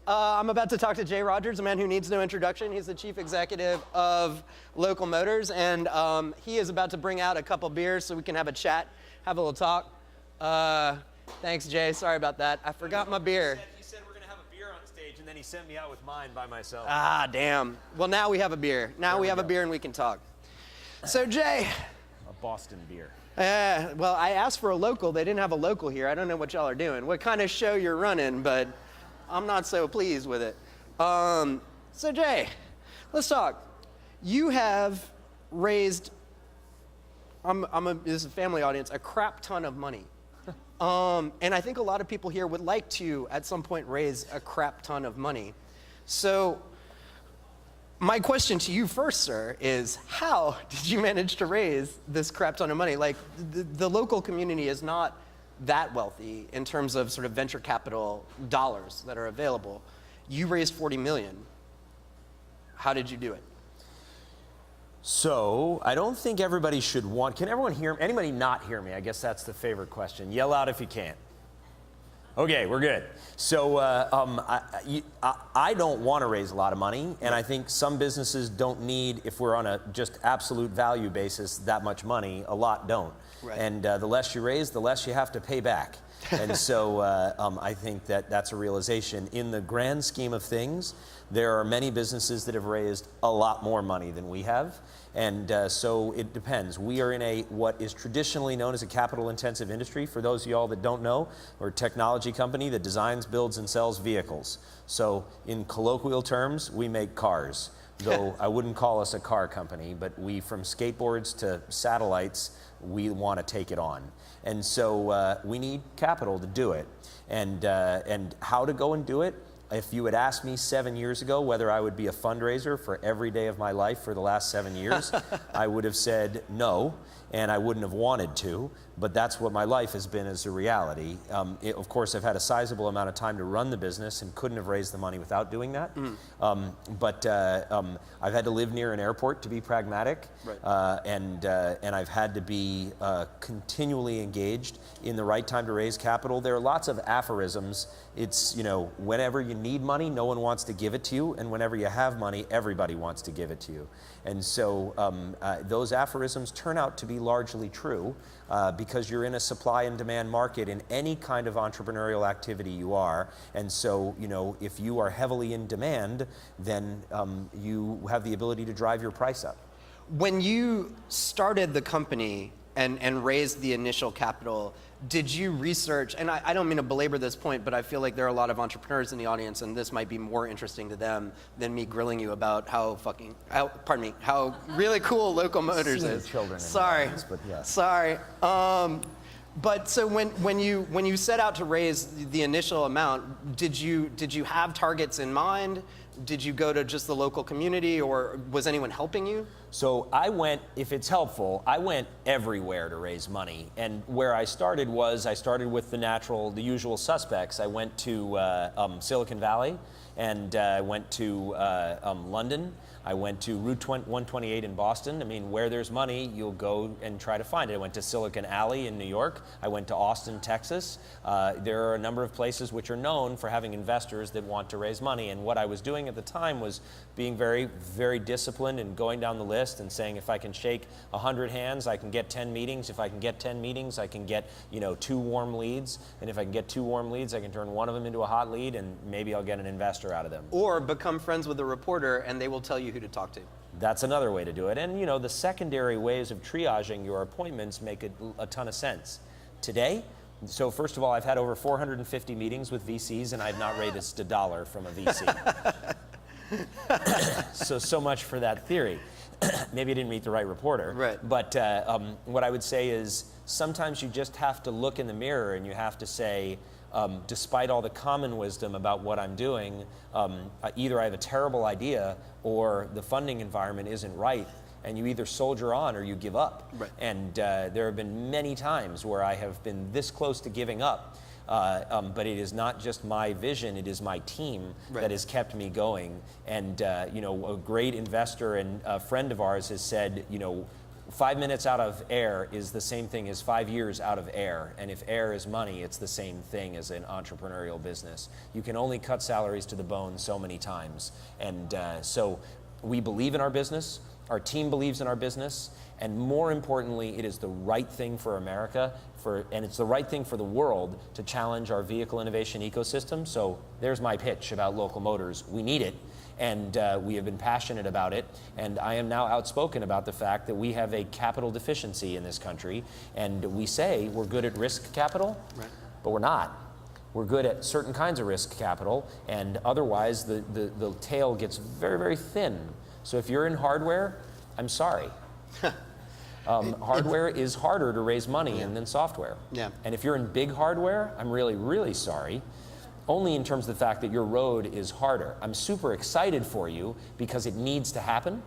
I'm about to talk to Jay Rogers, a man who needs no introduction. He's the chief executive of Local Motors, and he is about to bring out a couple beers so we can have a chat, have a little talk. Thanks, Jay. Sorry about that. I forgot my beer. He said we're going to have a beer on stage, and then he sent me out with mine by myself. Ah, damn. Well, now we have a beer. Now we have a beer and we can talk. So, Jay. A Boston beer. Well, I asked for a local. They didn't have a local here. I don't know what y'all are doing, what kind of show you're running, but I'm not so pleased with it. So, Jay, let's talk. You have raised, this is a family audience, a crap ton of money. And I think a lot of people here would like to, at some point, raise a crap ton of money. So, my question to you first, sir, is how did you manage to raise this crap ton of money? Like, the local community is not that wealthy in terms of sort of venture capital dollars that are available. You raised 40 million. How did you do it? So, I don't think everybody should can everyone hear me? Anybody not hear me? I guess that's the favorite question. Yell out if you can't. Okay, we're good. So I don't want to raise a lot of money, and I think some businesses don't need, if we're on a just absolute value basis, that much money. A lot don't. Right. And the less you raise, the less you have to pay back. And so I think that's a realization. In the grand scheme of things, there are many businesses that have raised a lot more money than we have. And so it depends. We are in what is traditionally known as a capital-intensive industry. For those of y'all that don't know, we're a technology company that designs, builds, and sells vehicles. So in colloquial terms, we make cars. Though I wouldn't call us a car company, but from skateboards to satellites, we want to take it on. And so we need capital to do it. And how to go and do it? If you had asked me 7 years ago whether I would be a fundraiser for every day of my life for the last 7 years, I would have said no, and I wouldn't have wanted to, but that's what my life has been as a reality. Of course, I've had a sizable amount of time to run the business and couldn't have raised the money without doing that. But I've had to live near an airport to be pragmatic, right. And I've had to be continually engaged in the right time to raise capital. There are lots of aphorisms. It's, whenever you need money, no one wants to give it to you, and whenever you have money, everybody wants to give it to you. And so those aphorisms turn out to be largely true because you're in a supply and demand market in any kind of entrepreneurial activity you are. And so, if you are heavily in demand, then you have the ability to drive your price up. When you started the company and raised the initial capital, did you research, and I don't mean to belabor this point, but I feel like there are a lot of entrepreneurs in the audience, and this might be more interesting to them than me grilling you about how really cool Local Motors is. Sorry, but yes. Sorry. But so when you set out to raise the initial amount, did you have targets in mind? Did you go to just the local community, or was anyone helping you? So if it's helpful, I went everywhere to raise money. And where I started with the usual suspects. I went to Silicon Valley, and I went to London. I went to Route 128 in Boston. I mean, where there's money, you'll go and try to find it. I went to Silicon Alley in New York. I went to Austin, Texas. There are a number of places which are known for having investors that want to raise money. And what I was doing at the time was being very, very disciplined and going down the list and saying, if I can shake 100 hands, I can get 10 meetings. If I can get 10 meetings, I can get 2 warm leads. And if I can get 2 warm leads, I can turn one of them into a hot lead, and maybe I'll get an investor out of them. Or become friends with a reporter, and they will tell you who to talk to. That's another way to do it. And the secondary ways of triaging your appointments make a ton of sense. Today, so first of all, I've had over 450 meetings with VCs, and I've not raised $1 from a VC. So much for that theory. Maybe I didn't meet the right reporter. Right. But what I would say is sometimes you just have to look in the mirror and you have to say, despite all the common wisdom about what I'm doing, either I have a terrible idea or the funding environment isn't right, and you either soldier on or you give up. Right. And there have been many times where I have been this close to giving up, but it is not just my vision, it is my team that has kept me going. And a great investor and a friend of ours has said, 5 minutes out of air is the same thing as 5 years out of air. And if air is money, it's the same thing as an entrepreneurial business. You can only cut salaries to the bone so many times. And so we believe in our business. Our team believes in our business. And more importantly, it is the right thing for America, and it's the right thing for the world to challenge our vehicle innovation ecosystem. So there's my pitch about local motors. We need it. And we have been passionate about it, and I am now outspoken about the fact that we have a capital deficiency in this country, and we say we're good at risk capital, right, but we're not. We're good at certain kinds of risk capital, and otherwise the tail gets very, very thin. So if you're in hardware, I'm sorry. Hardware is harder to raise money in than software. Yeah. And if you're in big hardware, I'm really, really sorry. Only in terms of the fact that your road is harder. I'm super excited for you because it needs to happen.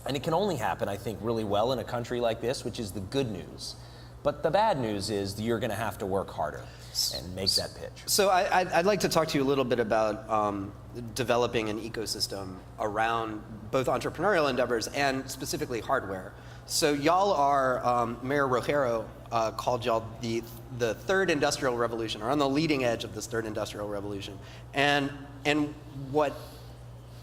And it can only happen, I think, really well in a country like this, which is the good news. But the bad news is that you're going to have to work harder and make that pitch. So I'd like to talk to you a little bit about developing an ecosystem around both entrepreneurial endeavors and specifically hardware. So y'all are, Mayor Rogero called y'all the third industrial revolution, or on the leading edge of this third industrial revolution. And what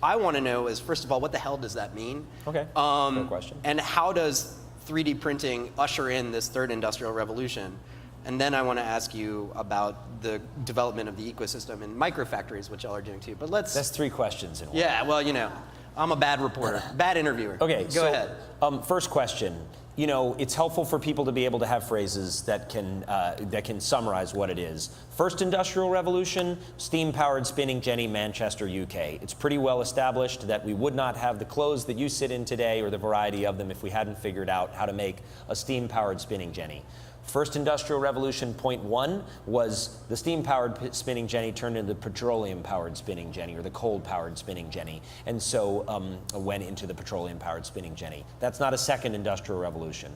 I want to know is, first of all, what the hell does that mean? Okay, good question. And how does 3D printing usher in this third industrial revolution? And then I want to ask you about the development of the ecosystem and microfactories, which y'all are doing too. But let's... That's 3 questions in one. Yeah, well, you know, I'm a bad reporter, bad interviewer. Okay, Go ahead. First question. You know, it's helpful for people to be able to have phrases that can summarize what it is. First industrial revolution, steam-powered spinning jenny, Manchester, UK. It's pretty well established that we would not have the clothes that you sit in today or the variety of them if we hadn't figured out how to make a steam-powered spinning jenny. First industrial revolution, point 1, was the steam-powered spinning jenny turned into the petroleum-powered spinning jenny, or the coal-powered spinning jenny, and so went into the petroleum-powered spinning jenny. That's not a second industrial revolution.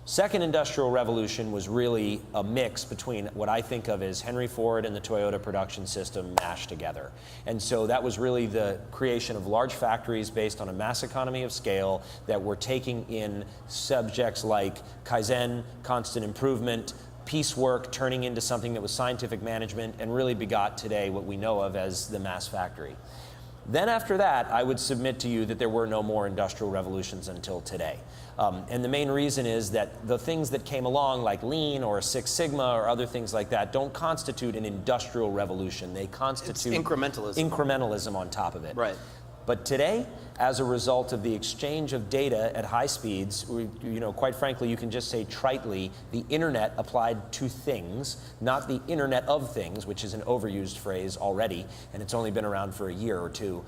Second industrial revolution was really a mix between what I think of as Henry Ford and the Toyota production system mashed together. And so that was really the creation of large factories based on a mass economy of scale that were taking in subjects like Kaizen, constant improvement, piecework, turning into something that was scientific management, and really begot today what we know of as the mass factory. Then after that, I would submit to you that there were no more industrial revolutions until today. And the main reason is that the things that came along, like Lean or Six Sigma or other things like that, don't constitute an industrial revolution. They constitute incrementalism on top of it. Right. But today, as a result of the exchange of data at high speeds, quite frankly, you can just say tritely, the internet applied to things, not the internet of things, which is an overused phrase already, and it's only been around for a year or two.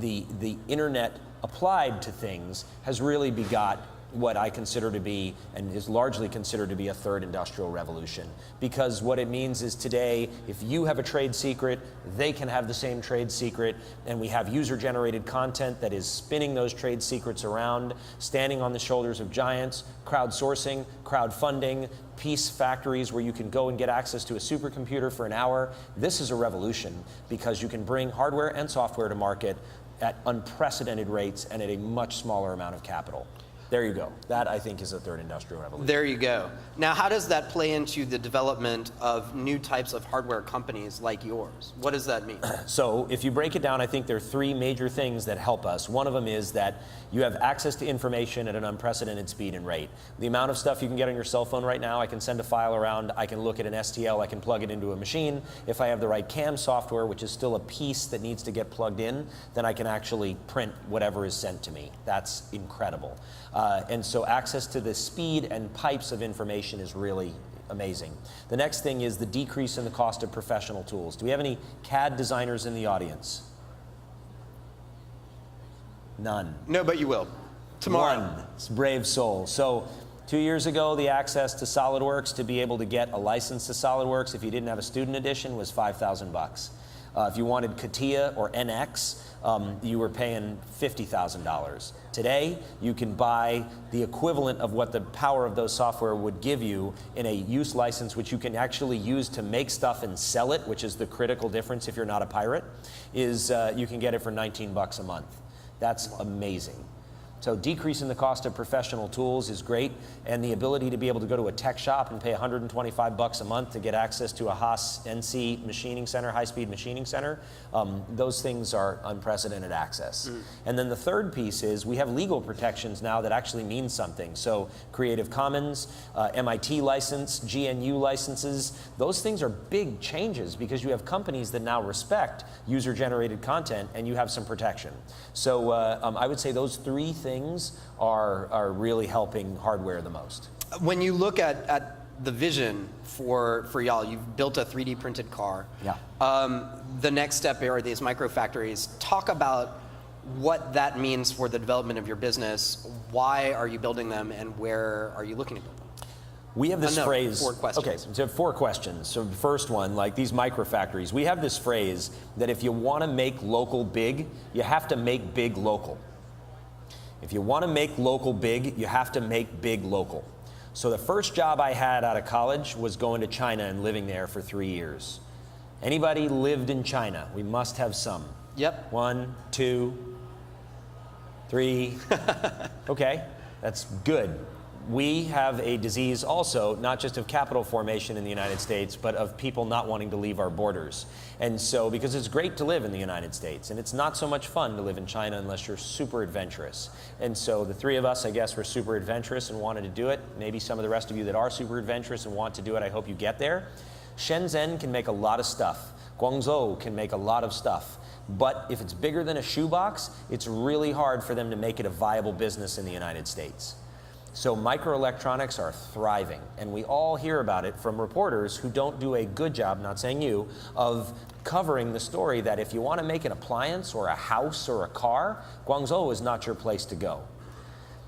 The internet applied to things has really begot what I consider to be, and is largely considered to be, a third industrial revolution. Because what it means is today, if you have a trade secret, they can have the same trade secret, and we have user-generated content that is spinning those trade secrets around, standing on the shoulders of giants, crowdsourcing, crowdfunding, piece factories where you can go and get access to a supercomputer for an hour. This is a revolution because you can bring hardware and software to market at unprecedented rates and at a much smaller amount of capital. There you go. That, I think, is a third industrial revolution. There you go. Now, how does that play into the development of new types of hardware companies like yours? What does that mean? So, if you break it down, I think there are 3 major things that help us. One of them is that you have access to information at an unprecedented speed and rate. The amount of stuff you can get on your cell phone right now, I can send a file around, I can look at an STL, I can plug it into a machine. If I have the right CAM software, which is still a piece that needs to get plugged in, then I can actually print whatever is sent to me. That's incredible. And so access to the speed and pipes of information is really amazing. The next thing is the decrease in the cost of professional tools. Do we have any CAD designers in the audience? None. No, but you will. Tomorrow. One. It's a brave soul. So 2 years ago, the access to SolidWorks, to be able to get a license to SolidWorks if you didn't have a student edition, was $5,000. If you wanted CATIA or NX, you were paying $50,000. Today, you can buy the equivalent of what the power of those software would give you in a use license, which you can actually use to make stuff and sell it, which is the critical difference if you're not a pirate, is you can get it for $19 a month. That's amazing. So decreasing the cost of professional tools is great, and the ability to be able to go to a tech shop and pay $125 a month to get access to a Haas NC machining center, high-speed machining center, those things are unprecedented access. And then the third piece is we have legal protections now that actually mean something. So Creative Commons, MIT license, GNU licenses, those things are big changes because you have companies that now respect user-generated content and you have some protection. So I would say those three things are really helping hardware the most. When you look at the vision for y'all, you've built a 3D printed car. Yeah. The next step are these microfactories. Talk about what that means for the development of your business. Why are you building them, and where are you looking to build them? We have this phrase. 4 questions. Okay, so 4 questions. So the first one, like these microfactories, we have this phrase that if you want to make local big, you have to make big local. If you want to make local big, you have to make big local. So the first job I had out of college was going to China and living there for 3 years. Anybody lived in China? We must have some. Yep. 1, 2, 3. Okay, that's good. We have a disease also, not just of capital formation in the United States, but of people not wanting to leave our borders. And so, because it's great to live in the United States, and it's not so much fun to live in China unless you're super adventurous. And so the 3 of us, I guess, were super adventurous and wanted to do it. Maybe some of the rest of you that are super adventurous and want to do it, I hope you get there. Shenzhen can make a lot of stuff. Guangzhou can make a lot of stuff. But if it's bigger than a shoebox, it's really hard for them to make it a viable business in the United States. So microelectronics are thriving, and we all hear about it from reporters who don't do a good job, not saying you, of covering the story that if you want to make an appliance or a house or a car, Guangzhou is not your place to go.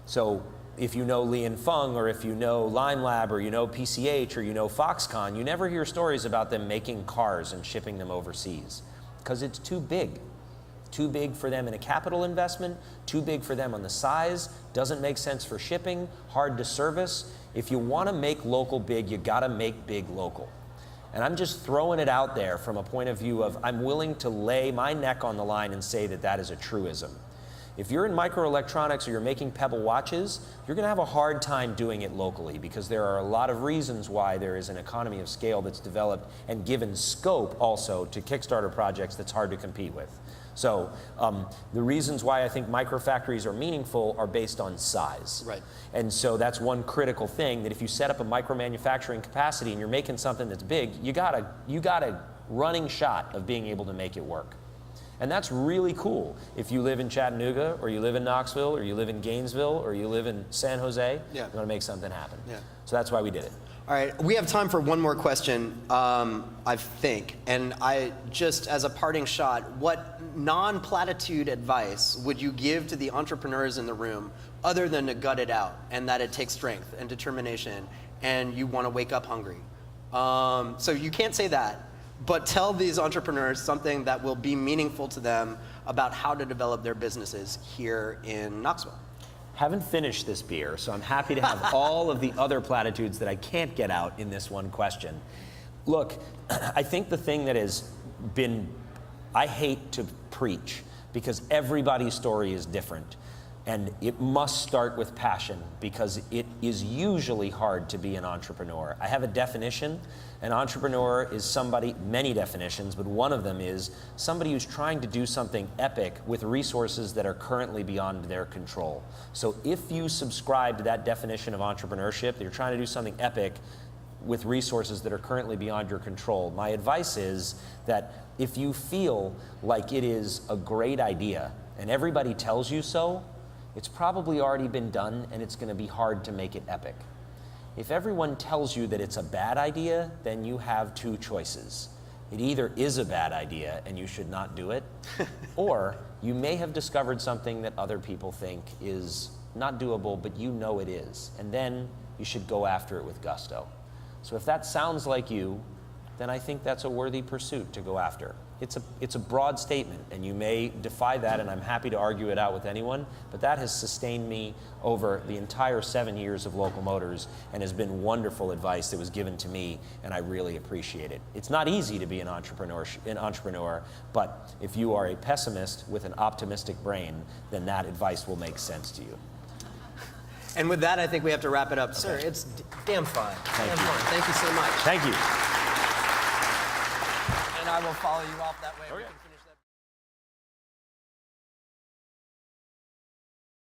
So if you know Li and Feng, or if you know Lime Lab, or you know PCH, or you know Foxconn, you never hear stories about them making cars and shipping them overseas, because it's too big. Too big for them in a capital investment, too big for them on the size, doesn't make sense for shipping, hard to service. If you want to make local big, you got to make big local. And I'm just throwing it out there from a point of view of I'm willing to lay my neck on the line and say that that is a truism. If you're in microelectronics or you're making Pebble watches, you're going to have a hard time doing it locally because there are a lot of reasons why there is an economy of scale that's developed and given scope also to Kickstarter projects that's hard to compete with. So the reasons why I think microfactories are meaningful are based on size. Right. And so that's one critical thing, that if you set up a micro-manufacturing capacity and you're making something that's big, you got a running shot of being able to make it work. And that's really cool. If you live in Chattanooga, or you live in Knoxville, or you live in Gainesville, or you live in San Jose, you want to make something happen. Yeah. So that's why we did it. All right, we have time for one more question, I think. And I just, as a parting shot, what non-platitude advice would you give to the entrepreneurs in the room other than to gut it out, and that it takes strength and determination, and you want to wake up hungry? So you can't say that, but tell these entrepreneurs something that will be meaningful to them about how to develop their businesses here in Knoxville. Haven't finished this beer, so I'm happy to have all of the other platitudes that I can't get out in this one question. Look, I think the thing that has been, I hate to preach because everybody's story is different, and it must start with passion because it is usually hard to be an entrepreneur. I have a definition. An entrepreneur is somebody, many definitions, but one of them is somebody who's trying to do something epic with resources that are currently beyond their control. So if you subscribe to that definition of entrepreneurship, that you're trying to do something epic with resources that are currently beyond your control, my advice is that if you feel like it is a great idea and everybody tells you so, it's probably already been done and it's going to be hard to make it epic. If everyone tells you that it's a bad idea, then you have 2 choices. It either is a bad idea and you should not do it, or you may have discovered something that other people think is not doable, but you know it is. And then you should go after it with gusto. So if that sounds like you, then I think that's a worthy pursuit to go after. It's a broad statement, and you may defy that, and I'm happy to argue it out with anyone, but that has sustained me over the entire 7 years of Local Motors and has been wonderful advice that was given to me, and I really appreciate it. It's not easy to be an entrepreneur, but if you are a pessimist with an optimistic brain, then that advice will make sense to you. And with that, I think we have to wrap it up. Okay. Sir, it's damn fun. Thank you. Fun. Thank you so much. Thank you. And I will follow you off that way. Okay.